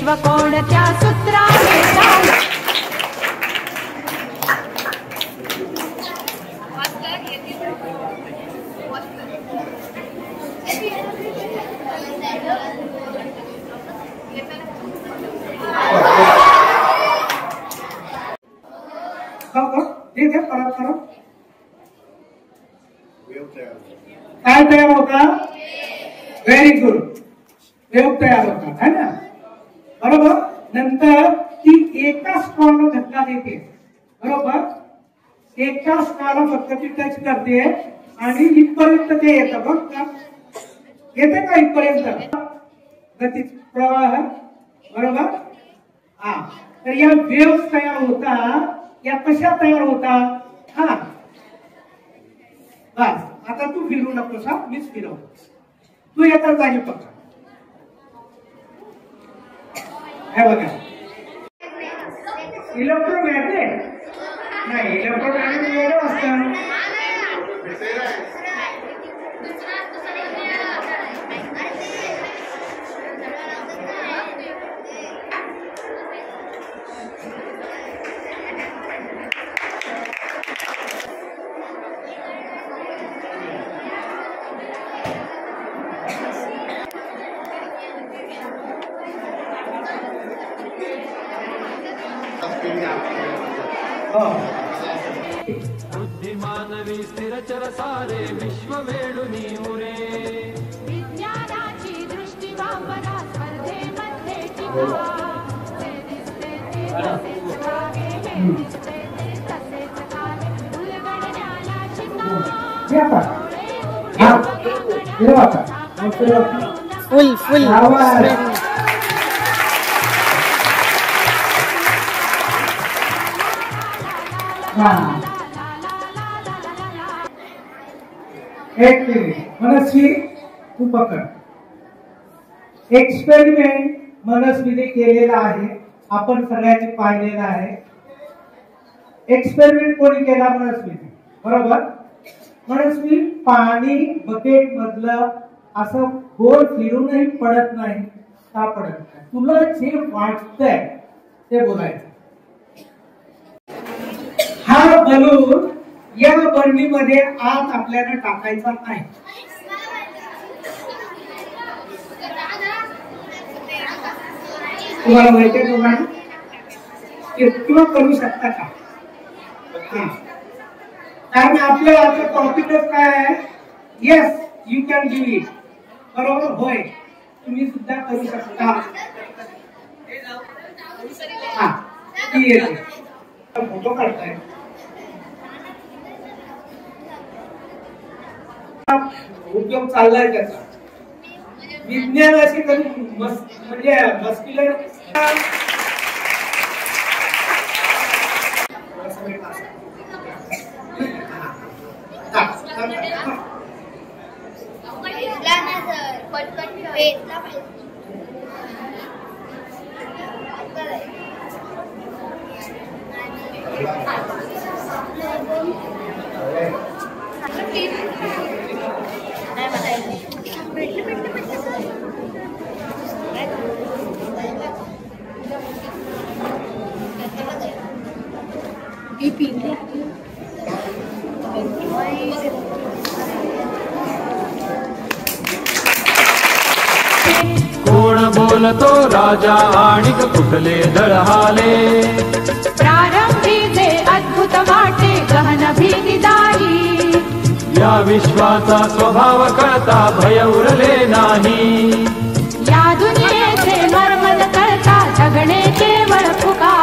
देव कोणत्या सूत्राने चाल काय तयार होता? व्हेरी गुड, वेव तयार होता है ना, बरोबर. नंतर ती एका स्ट्रॉला धक्का देते, बरोबर. एका स्ट्रॉला फक्त ती टच करते आणि इथपर्यंत ते येतं. बघ का येते का इथपर्यंत गती प्रवाह, बरोबर. हा, तर या वेव्स तयार होता, या कशा तयार होता? हा बस, आता तू फिरू नकोस, हा मीच फिरव. तू एका जागी पकड. हे बघा, इलेक्ट्रोमॅग्नेट नाही, इलेक्ट्रोमॅग्नेट वेगळं असतं. बुद्धिमानवी स्थिरचर सारे विश्व वेडुनी उरे. विज्ञानाची दृष्टी वापरा स्पर्धेमध्ये टिका. जे दिसते ते तसेच वागे, हे दिसते ते तसेच कावे. उलगडण्याला शिका. फुल फुल एक मिनिट मनस्वी, तू पकड. एक्सपेरिमेंट मनस्वीने केलेला आहे, आपण सगळ्यांनी पाहिलेला आहे. एक्सपेरिमेंट कोणी केला? मनस्वीने, बरोबर. मनस्वी पाणी बकेट मधलं असं गोल फिरूनही पडत नाही. का पडत नाही? तुला जे वाटतंय ते बोलायचं. हा बलून या बरणीमध्ये आत आपल्याला टाकायचा नाही. तुम्हाला माहिती आहे दोघांना किंवा करू शकता का? कारण आपल्या आता कॉन्फिडन्स काय आहे? Yes, you can do it. बरोबर, होय, तुम्ही सुद्धा करू शकता. हा, ती येते. फोटो काढताय, उद्योग चाललाय त्याचा. विज्ञानाशी कधी म्हणजे मस्क्युलर कोण बोलतो राजा आणि कुठले दळहाले. प्रारंभी जे अद्भुत वाटे गहन भीतीदायी. या विश्वाचा स्वभाव कळता भय उरले नाही. या दुनियेचे मर्म न कळता जगणे केवळ फुका.